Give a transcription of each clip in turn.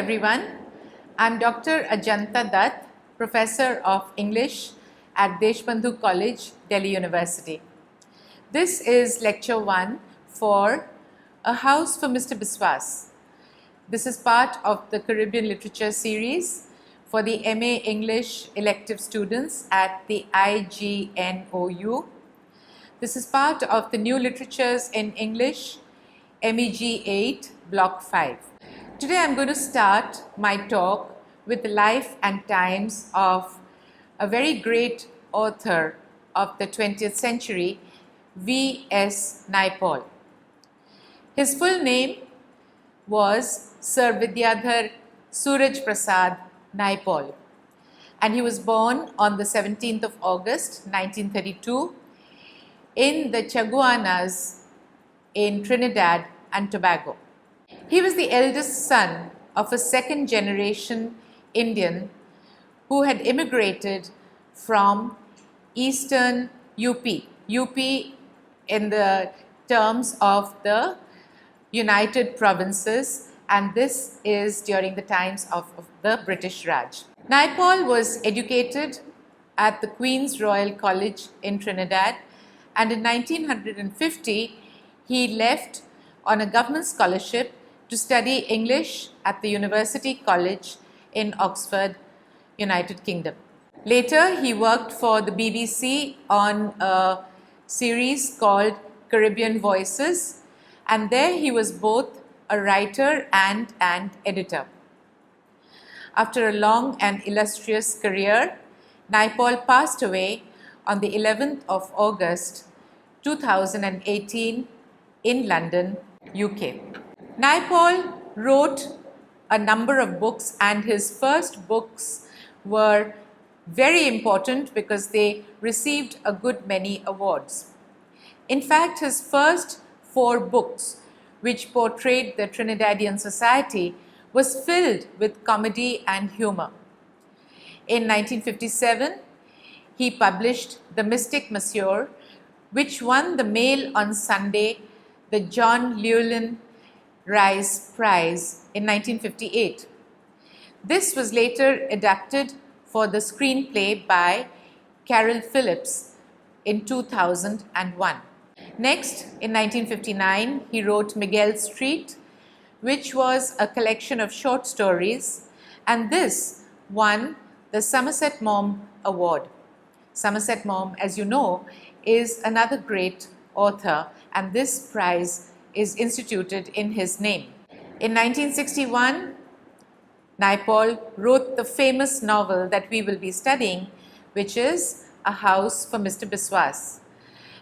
everyone. I'm Dr. Ajanta Dutt, Professor of English at Deshbandhu College, Delhi University. This is lecture 1 for A House for Mr. Biswas. This is part of the Caribbean Literature series for the MA English elective students at the IGNOU. This is part of the New Literatures in English MEG 8 Block 5. Today I am going to start my talk with the life and times of a very great author of the 20th century, V.S. Naipaul. His full name was Sir Vidyadhar Suraj Prasad Naipaul, and he was born on the 17th of August 1932 in the Chaguanas in Trinidad and Tobago. He was the eldest son of a second generation Indian who had immigrated from eastern UP in the terms of the United Provinces, and this is during the times of the British Raj. Naipaul was educated at the Queen's Royal College in Trinidad, and in 1950 he left on a government scholarship to study English at the University College in Oxford, United Kingdom. Later, he worked for the BBC on a series called Caribbean Voices, and there he was both a writer and an editor. After a long and illustrious career, Naipaul passed away on the 11th of August 2018 in London, UK. Naipaul wrote a number of books, and his first books were very important because they received a good many awards. In fact, his first 4 books, which portrayed the Trinidadian society, was filled with comedy and humor. In 1957, he published The Mystic Monsieur, which won the Mail on Sunday the John Llewellyn Rhys Prize in 1958. This was later adapted for the screenplay by Carol Phillips in 2001. Next, in 1959, he wrote Miguel Street, which was a collection of short stories, and this won the Somerset Maugham Award. Somerset Maugham, as you know, is another great author, and this prize is instituted in his name. In 1961, Naipaul wrote the famous novel that we will be studying, which is A House for Mr. Biswas.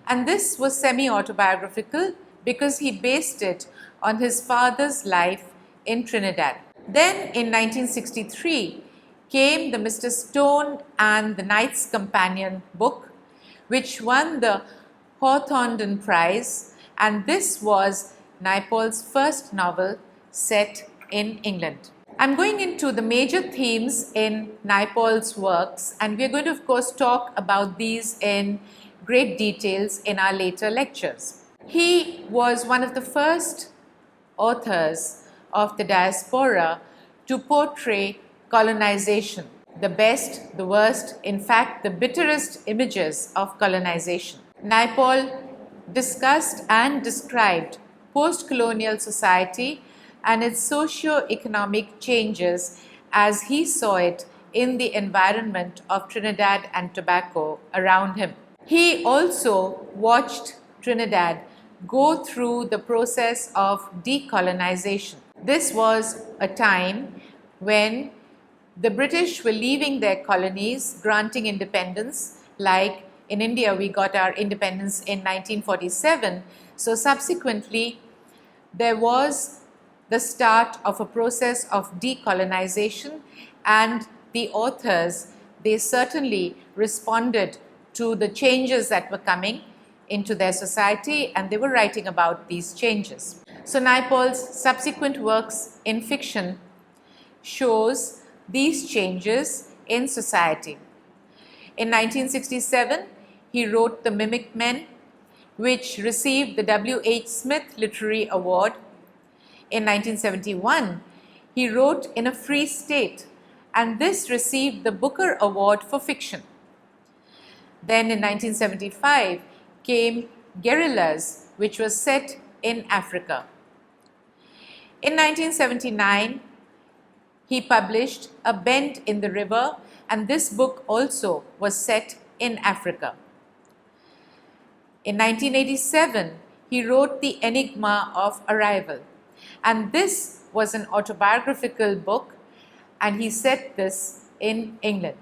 And this was semi-autobiographical because he based it on his father's life in Trinidad. Then in 1963 came the Mr. Stone and the Knight's Companion book, which won the Hawthornden Prize, and this was Naipaul's first novel set in England. I'm going into the major themes in Naipaul's works, and we're going to of course talk about these in great details in our later lectures. He was one of the first authors of the diaspora to portray colonization, the best, the worst, in fact the bitterest images of colonization. Naipaul discussed and described post-colonial society and its socio-economic changes as he saw it in the environment of Trinidad and Tobago around him. He also watched Trinidad go through the process of decolonization. This was a time when the British were leaving their colonies, granting independence. Like in India, we got our independence in 1947. So subsequently, there was the start of a process of decolonization, and the authors, they certainly responded to the changes that were coming into their society, and they were writing about these changes. So Naipaul's subsequent works in fiction shows these changes in society. In 1967, he wrote The Mimic Men, which received the W.H. Smith Literary Award. In 1971, he wrote in a free state, and this received the Booker Award for fiction. Then in 1975 came Guerrillas, which was set in Africa. In 1979, he published A Bend in the River, and this book also was set in Africa. In 1987, he wrote The Enigma of Arrival, and this was an autobiographical book, and he set this in England.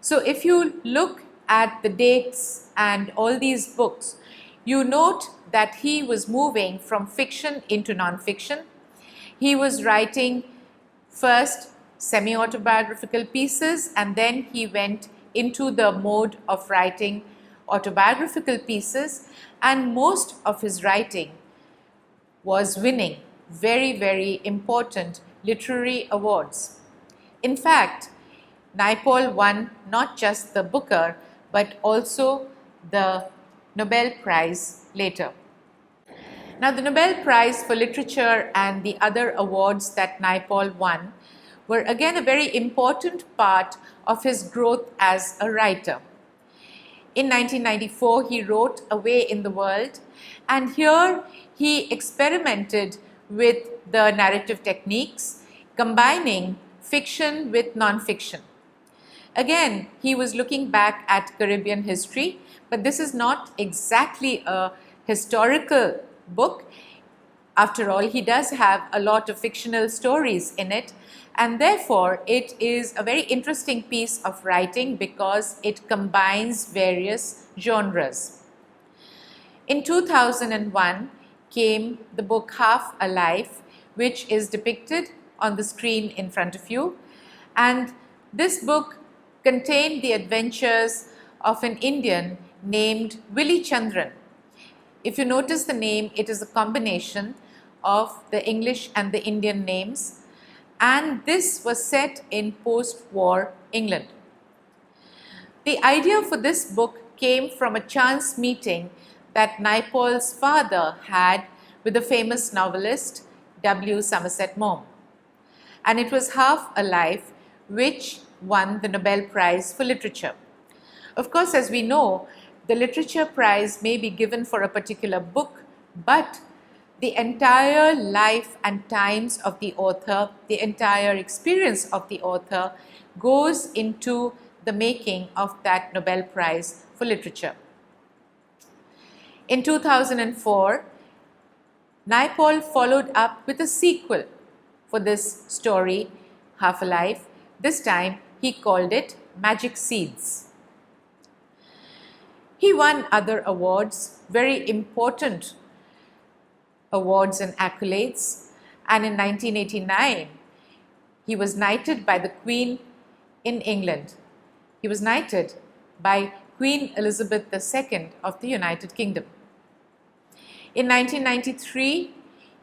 So if you look at the dates and all these books, you note that he was moving from fiction into non-fiction. He was writing first semi-autobiographical pieces, and then he went into the mode of writing autobiographical pieces, and most of his writing was winning very, very important literary awards. In fact, Naipaul won not just the Booker, but also the Nobel Prize later. Now, the Nobel Prize for Literature and the other awards that Naipaul won were again a very important part of his growth as a writer. In 1994, he wrote Away in the World, and here he experimented with the narrative techniques, combining fiction with non-fiction. Again, he was looking back at Caribbean history, but this is not exactly a historical book. After all, he does have a lot of fictional stories in it, and therefore it is a very interesting piece of writing because it combines various genres. In 2001 came the book Half a Life, which is depicted on the screen in front of you, and this book contained the adventures of an Indian named Willi Chandran. If you notice the name, it is a combination of the English and the Indian names, and this was set in post-war England. The idea for this book came from a chance meeting that Naipaul's father had with the famous novelist W. Somerset Maugham, and it was Half a Life which won the Nobel Prize for Literature. Of course, as we know, the Literature Prize may be given for a particular book, but the entire life and times of the author, the entire experience of the author goes into the making of that Nobel Prize for Literature. In 2004, Naipaul followed up with a sequel for this story, Half a Life. This time he called it Magic Seeds. He won other awards, very important awards and accolades, and in 1989 he was knighted by the Queen in England. He was knighted by Queen Elizabeth II of the United Kingdom. In 1993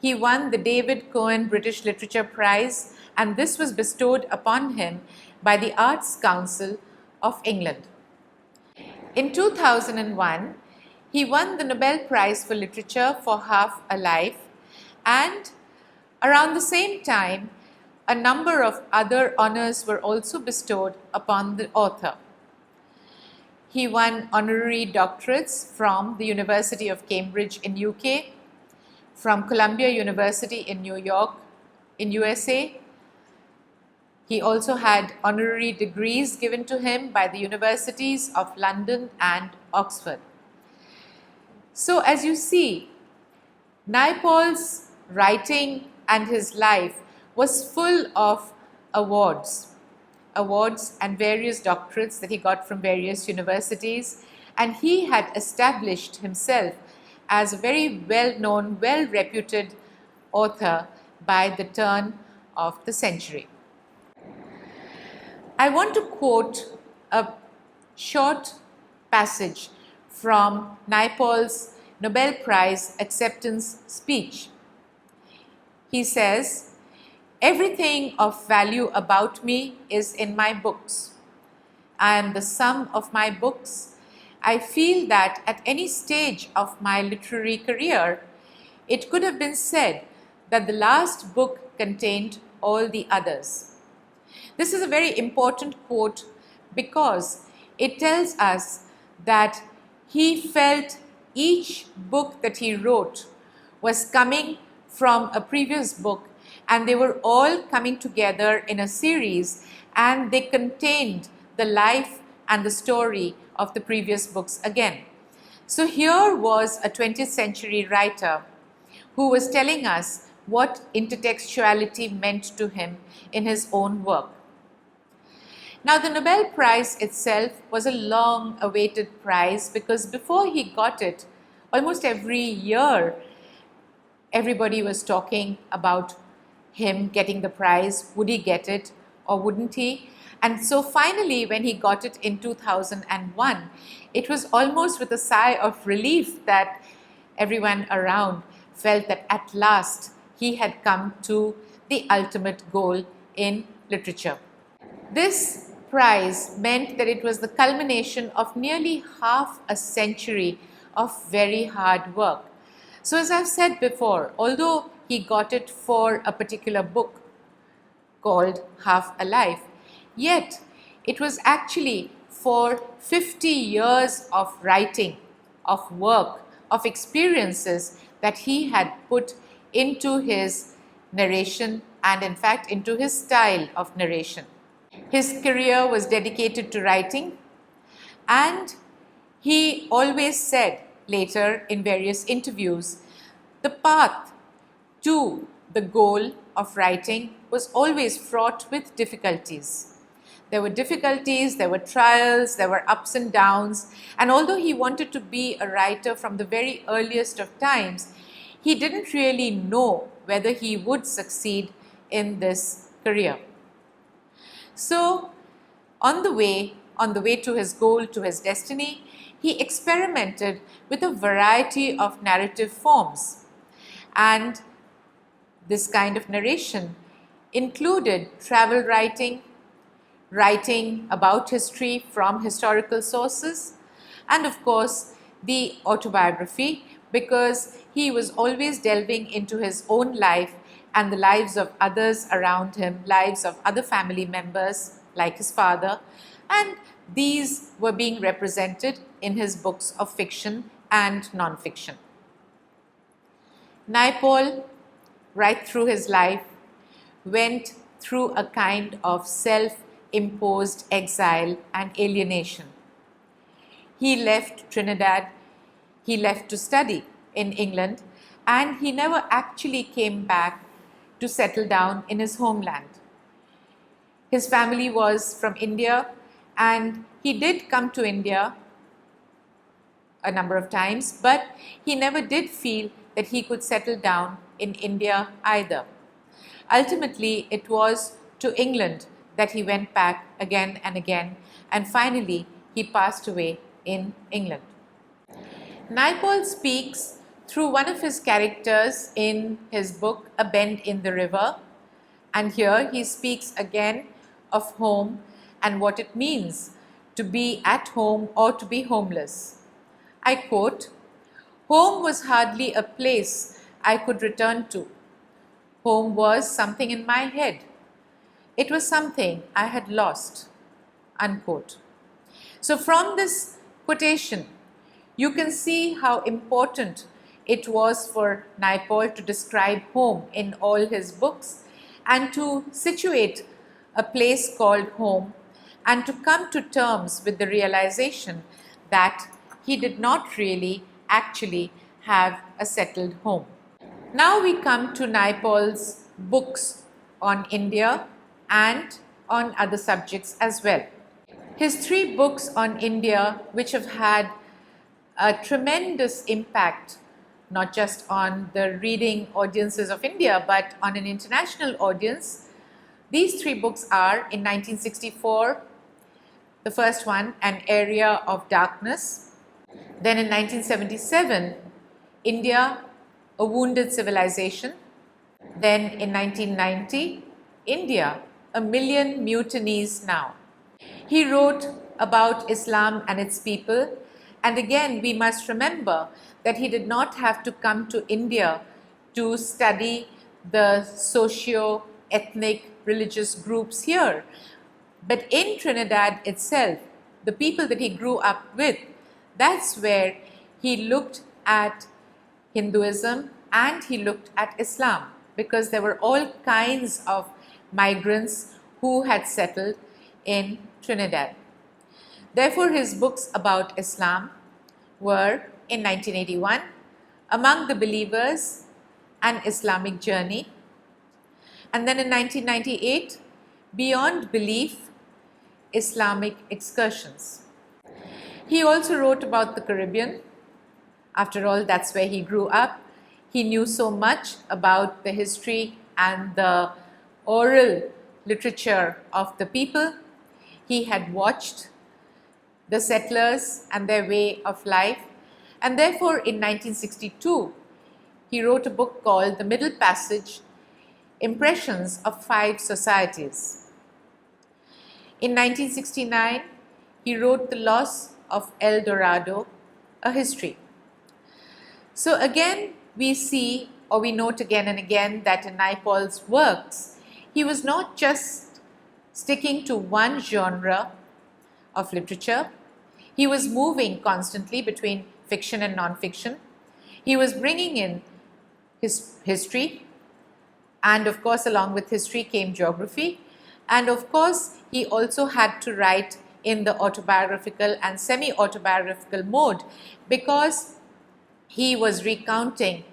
he won the David Cohen British Literature Prize, and this was bestowed upon him by the Arts Council of England. In 2001, he won the Nobel Prize for Literature for Half a Life, and around the same time, a number of other honors were also bestowed upon the author. He won honorary doctorates from the University of Cambridge in UK, from Columbia University in New York in USA. He also had honorary degrees given to him by the universities of London and Oxford. So as you see, Naipaul's writing and his life was full of awards and various doctorates that he got from various universities, and he had established himself as a very well-known, well-reputed author by the turn of the century. I want to quote a short passage from Naipaul's Nobel Prize acceptance speech. He says, "Everything of value about me is in my books. I am the sum of my books. I feel that at any stage of my literary career, it could have been said that the last book contained all the others. This is a very important quote because it tells us that he felt each book that he wrote was coming from a previous book, and they were all coming together in a series, and they contained the life and the story of the previous books again. So here was a 20th century writer who was telling us what intertextuality meant to him in his own work. Now, the Nobel Prize itself was a long awaited prize because before he got it, almost every year, everybody was talking about him getting the prize. Would he get it or wouldn't he? And so finally, when he got it in 2001, it was almost with a sigh of relief that everyone around felt that at last he had come to the ultimate goal in literature. This prize meant that it was the culmination of nearly half a century of very hard work. So as I've said before, although he got it for a particular book called Half a Life, yet it was actually for 50 years of writing, of work, of experiences that he had put into his narration and in fact into his style of narration. His career was dedicated to writing, and he always said later in various interviews, the path to the goal of writing was always fraught with difficulties. There were difficulties, there were trials, there were ups and downs, and although he wanted to be a writer from the very earliest of times, he didn't really know whether he would succeed in this career. So, on the way to his goal, to his destiny, he experimented with a variety of narrative forms, and this kind of narration included travel writing, writing about history from historical sources, and of course the autobiography, because he was always delving into his own life and the lives of others around him, lives of other family members like his father, and these were being represented in his books of fiction and non-fiction. Naipaul, right through his life, went through a kind of self-imposed exile and alienation. He left Trinidad, he left to study in England, and he never actually came back to settle down in his homeland. His family was from India, and he did come to India a number of times, but he never did feel that he could settle down in India either. Ultimately, it was to England that he went back again and again, and finally he passed away in England. Naipaul speaks through one of his characters in his book, A Bend in the River, and here he speaks again of home and what it means to be at home or to be homeless. I quote, "Home was hardly a place I could return to. Home was something in my head. It was something I had lost." Unquote. So from this quotation, you can see how important it was for Naipaul to describe home in all his books and to situate a place called home and to come to terms with the realization that he did not really actually have a settled home. Now we come to Naipaul's books on India and on other subjects as well. His 3 books on India, which have had a tremendous impact not just on the reading audiences of India but on an international audience, these 3 books are in 1964, the first one, An Area of Darkness. Then in 1977, India, A Wounded Civilization. Then in 1990, India, A Million Mutinies Now. He wrote about Islam and its people, and again we must remember that he did not have to come to India to study the socio ethnic, religious groups here. But in Trinidad itself, the people that he grew up with, that's where he looked at Hinduism and he looked at Islam, because there were all kinds of migrants who had settled in Trinidad. Therefore, his books about Islam were, in 1981, Among the Believers, An Islamic Journey, and then in 1998, Beyond Belief, Islamic Excursions. He also wrote about the Caribbean. After all, that's where he grew up. He knew so much about the history and the oral literature of the people. He had watched the settlers and their way of life, and therefore in 1962 he wrote a book called The Middle Passage: Impressions of Five Societies. In 1969 he wrote The Loss of El Dorado, a History. So again we see, or we note again and again, that in Naipaul's works he was not just sticking to one genre of literature. He was moving constantly between fiction and non-fiction. He was bringing in his history, and of course along with history came geography, and of course he also had to write in the autobiographical and semi-autobiographical mode, because he was recounting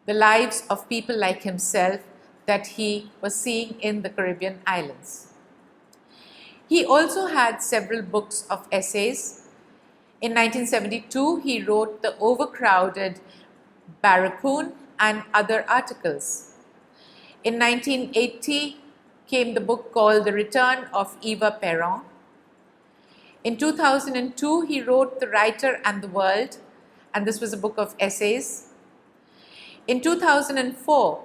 the lives of people like himself that he was seeing in the Caribbean islands. He also had several books of essays. In 1972, he wrote The Overcrowded Barracoon and other articles. In 1980 came the book called The Return of Eva Peron. In 2002, he wrote The Writer and the World, and this was a book of essays. In 2004,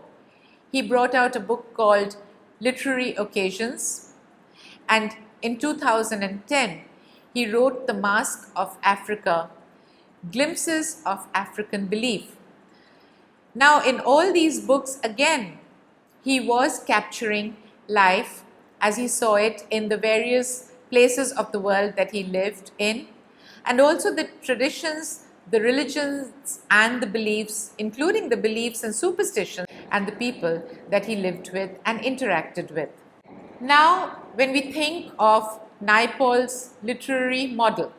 he brought out a book called Literary Occasions, and in 2010, he wrote The Mask of Africa, Glimpses of African Belief. Now, in all these books, again, he was capturing life as he saw it in the various places of the world that he lived in, and also the traditions, the religions and the beliefs, including the beliefs and superstitions and the people that he lived with and interacted with. Now, when we think of Naipaul's literary model,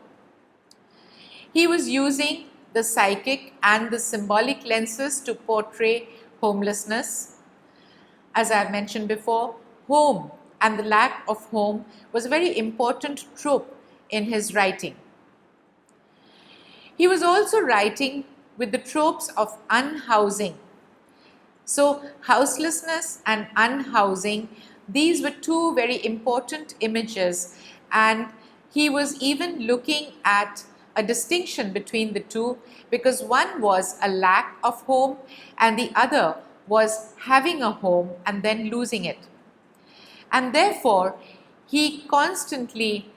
he was using the psychic and the symbolic lenses to portray homelessness. As I have mentioned before, home and the lack of home was a very important trope in his writing. He was also writing with the tropes of unhousing. So, houselessness and unhousing, these were two very important images, and he was even looking at a distinction between the two, because one was a lack of home and the other was having a home and then losing it. And therefore, he constantly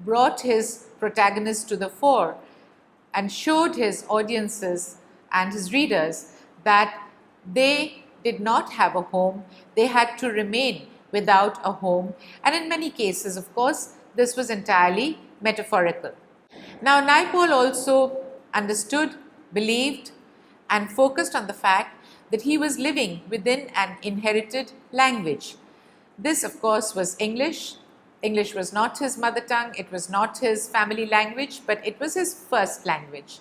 brought his protagonist to the fore and showed his audiences and his readers that they did not have a home, they had to remain without a home, and in many cases, of course, this was entirely metaphorical. Now, Naipaul also understood, believed, and focused on the fact that he was living within an inherited language. This, of course, was English. English was not his mother tongue, it was not his family language, but it was his first language.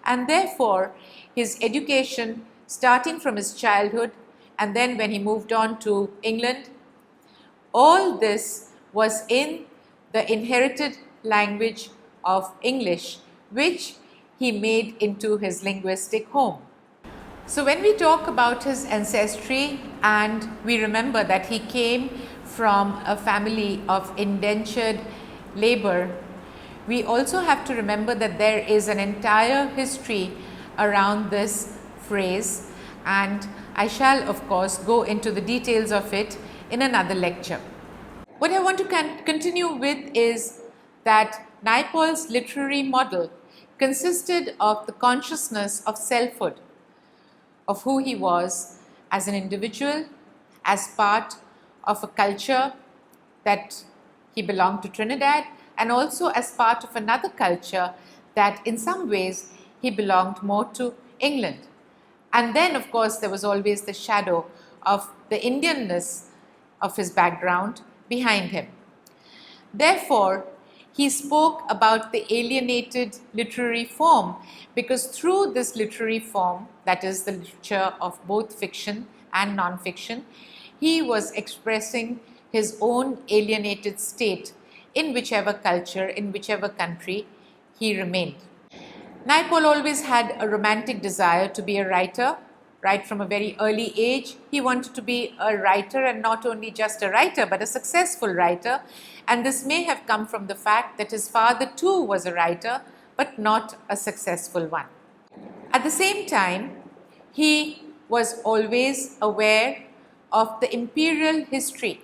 And therefore, his education, starting from his childhood and then when he moved on to England, all this was in the inherited language of English, which he made into his linguistic home. So when we talk about his ancestry and we remember that he came from a family of indentured labor, we also have to remember that there is an entire history around this phrase, and I shall of course go into the details of it in another lecture. What I want to continue with is that Naipaul's literary model consisted of the consciousness of selfhood, of who he was as an individual as part of a culture that he belonged to Trinidad, and also as part of another culture that in some ways he belonged more to England. And then, of course, there was always the shadow of the Indianness of his background behind him. Therefore, he spoke about the alienated literary form, because through this literary form, that is the literature of both fiction and non-fiction, he was expressing his own alienated state in whichever culture, in whichever country he remained. Naipaul always had a romantic desire to be a writer. Right from a very early age, he wanted to be a writer, and not only just a writer, but a successful writer. And this may have come from the fact that his father too was a writer, but not a successful one. At the same time, he was always aware of the imperial history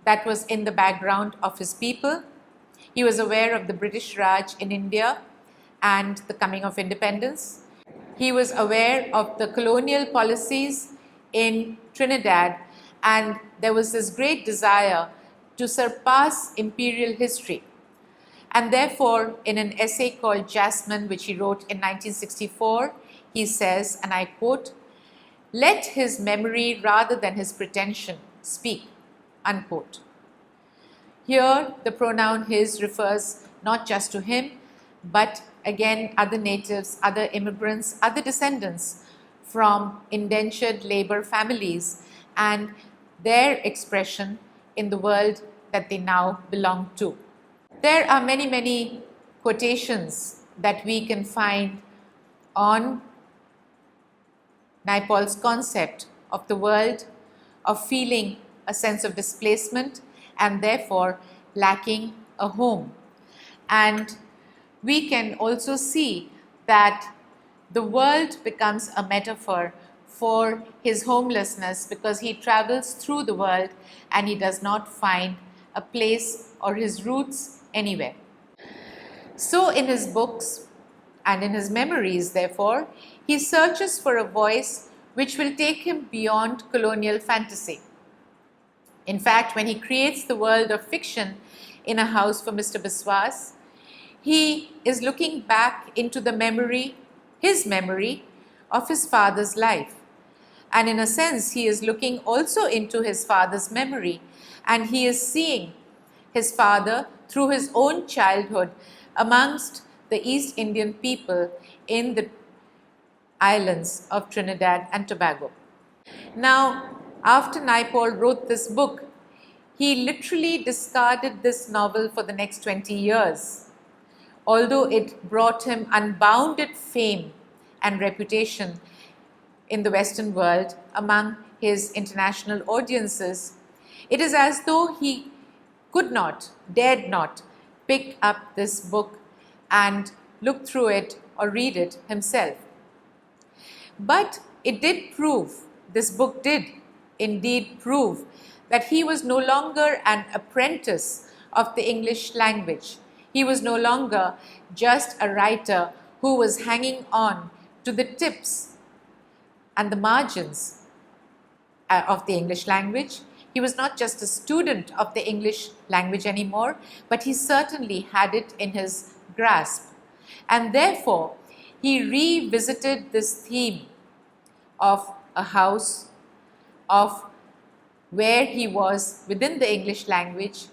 that was in the background of his people. He was aware of the British Raj in India and the coming of independence. He was aware of the colonial policies in Trinidad, and there was this great desire to surpass imperial history. And therefore, in an essay called Jasmine, which he wrote in 1964, he says, and I quote, "Let his memory rather than his pretension speak," unquote. Here, the pronoun his refers not just to him, but again other natives, other immigrants, other descendants from indentured labor families, and their expression in the world that they now belong to. There are many, many quotations that we can find on Naipaul's concept of the world, of feeling a sense of displacement and therefore lacking a home. And we can also see that the world becomes a metaphor for his homelessness, because he travels through the world and he does not find a place or his roots anywhere. So in his books and in his memories, therefore, he searches for a voice which will take him beyond colonial fantasy. In fact, when he creates the world of fiction in A House for Mr. Biswas, he is looking back into the memory, his memory of his father's life. And in a sense, he is looking also into his father's memory, and he is seeing his father through his own childhood amongst the East Indian people in the islands of Trinidad and Tobago. Now, after Naipaul wrote this book, he literally discarded this novel for the next 20 years. Although it brought him unbounded fame and reputation in the Western world among his international audiences, it is as though he could not, dared not pick up this book and look through it or read it himself. But it did prove, this book did indeed prove, that he was no longer an apprentice of the English language. He was no longer just a writer who was hanging on to the tips and the margins of the English language. He was not just a student of the English language anymore, but he certainly had it in his grasp. And therefore, he revisited this theme of a house, of where he was within the English language.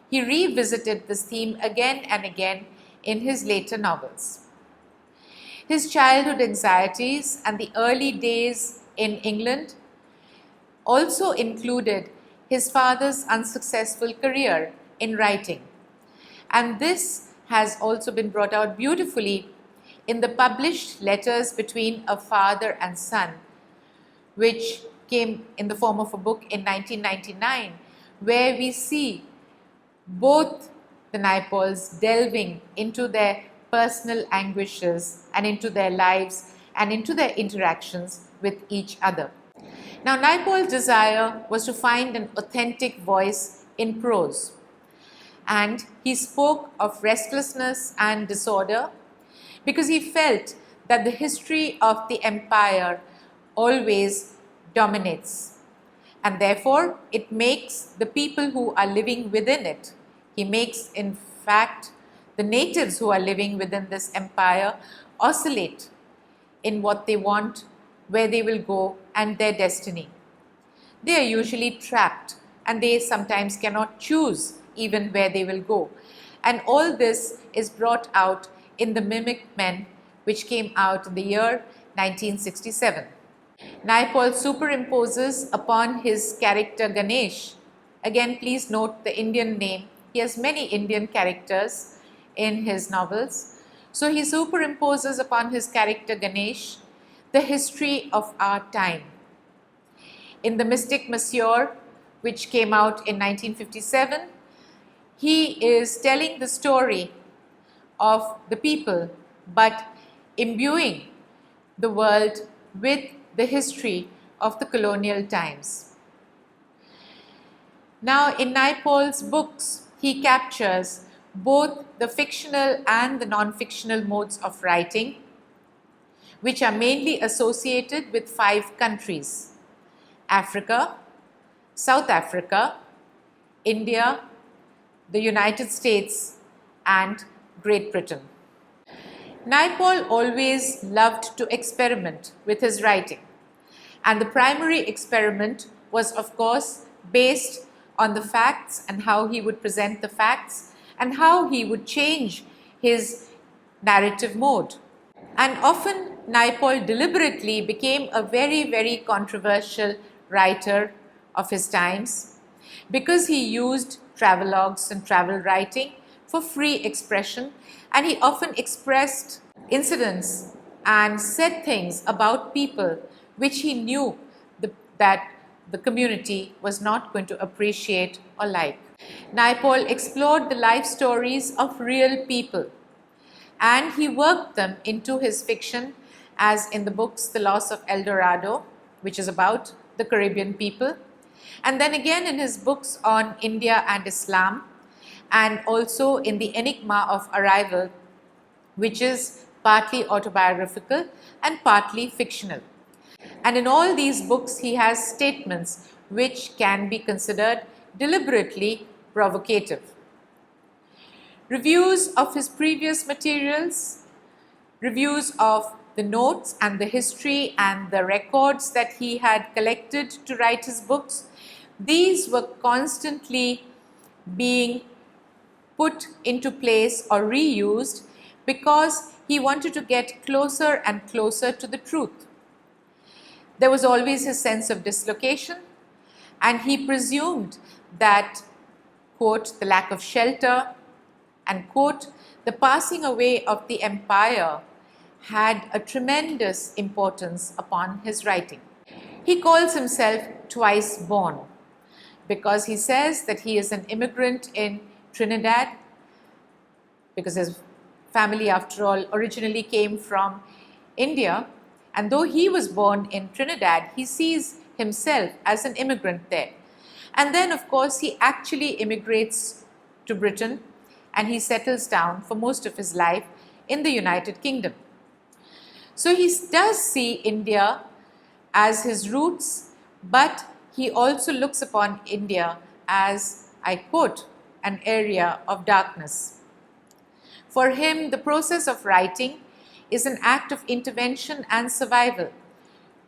He revisited this theme again and again in his later novels. His childhood anxieties and the early days in England also included his father's unsuccessful career in writing. And this has also been brought out beautifully in the published Letters Between a Father and Son, which came in the form of a book in 1999, where we see both the Naipauls delving into their personal anguishes and into their lives and into their interactions with each other. Now, Naipaul's desire was to find an authentic voice in prose, and he spoke of restlessness and disorder because he felt that the history of the empire always dominates, and therefore it makes the people who are living within it, he makes in fact the natives who are living within this empire oscillate in what they want, where they will go, and their destiny. They are usually trapped and they sometimes cannot choose even where they will go. And all this is brought out in The Mimic Men, which came out in the year 1967. Naipaul superimposes upon his character Ganesh. Again, please note the Indian name. He has many Indian characters in his novels. So he superimposes upon his character Ganesh the history of our time. In The Mystic Monsieur, which came out in 1957, he is telling the story of the people, but imbuing the world with the history of the colonial times. Now, in Naipaul's books, he captures both the fictional and the non-fictional modes of writing, which are mainly associated with 5 countries: Africa, South Africa, India, the United States, and Great Britain. Naipaul always loved to experiment with his writing, and the primary experiment was, of course, based on the facts and how he would present the facts and how he would change his narrative mode. And often Naipaul deliberately became a very, very controversial writer of his times because he used travelogues and travel writing for free expression, and he often expressed incidents and said things about people which he knew that the community was not going to appreciate or like. Naipaul explored the life stories of real people and he worked them into his fiction, as in the books The Loss of El Dorado, which is about the Caribbean people, and then again in his books on India and Islam, and also in The Enigma of Arrival, which is partly autobiographical and partly fictional. And in all these books he has statements which can be considered deliberately provocative. Reviews of his previous materials, reviews of the notes and the history and the records that he had collected to write his books, these were constantly being put into place or reused because he wanted to get closer and closer to the truth. There was always his sense of dislocation, and he presumed that, quote, the lack of shelter and, quote, the passing away of the empire had a tremendous importance upon his writing. He calls himself twice born because he says that he is an immigrant in Trinidad, because his family, after all, originally came from India, and though he was born in Trinidad, he sees himself as an immigrant there. And then, of course, he actually immigrates to Britain and he settles down for most of his life in the United Kingdom. So he does see India as his roots, but he also looks upon India as, I quote, an area of darkness. For him, the process of writing is an act of intervention and survival.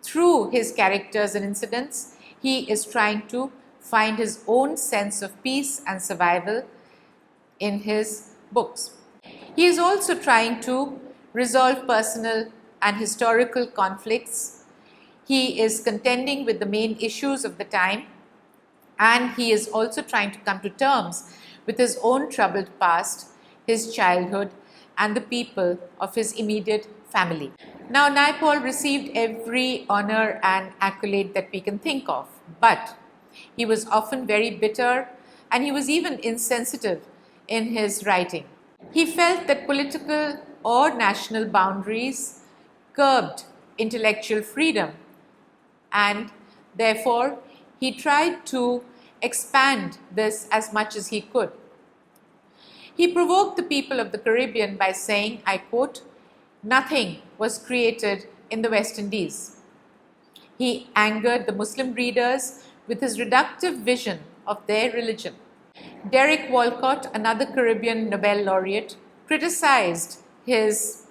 Through his characters and incidents, he is trying to find his own sense of peace and survival in his books. He is also trying to resolve personal and historical conflicts. He is contending with the main issues of the time, and he is also trying to come to terms with his own troubled past, his childhood, and the people of his immediate family. Now, Naipaul received every honor and accolade that we can think of, but he was often very bitter and he was even insensitive in his writing. He felt that political or national boundaries curbed intellectual freedom, and therefore he tried to expand this as much as he could. He provoked the people of the Caribbean by saying, I quote, nothing was created in the West Indies. He angered the Muslim readers with his reductive vision of their religion. Derek Walcott, another Caribbean Nobel laureate, criticized his,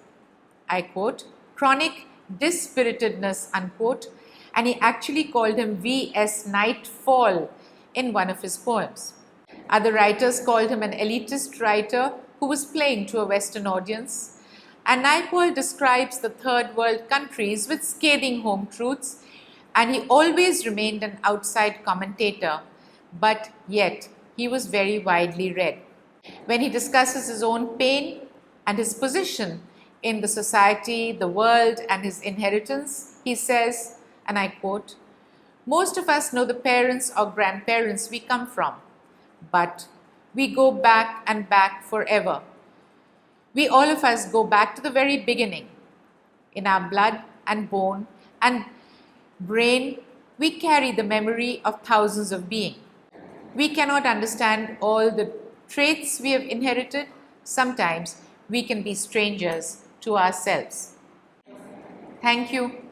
I quote, chronic dispiritedness, unquote, and he actually called him V.S. Nightfall in one of his poems. Other writers called him an elitist writer who was playing to a Western audience. And Naipaul describes the third world countries with scathing home truths, and he always remained an outside commentator, but yet he was very widely read. When he discusses his own pain and his position in the society, the world, and his inheritance, he says, and I quote, "Most of us know the parents or grandparents we come from, but we go back and back forever. We all of us go back to the very beginning. In our blood and bone and brain, we carry the memory of thousands of beings. We cannot understand all the traits we have inherited. Sometimes we can be strangers to ourselves." Thank you.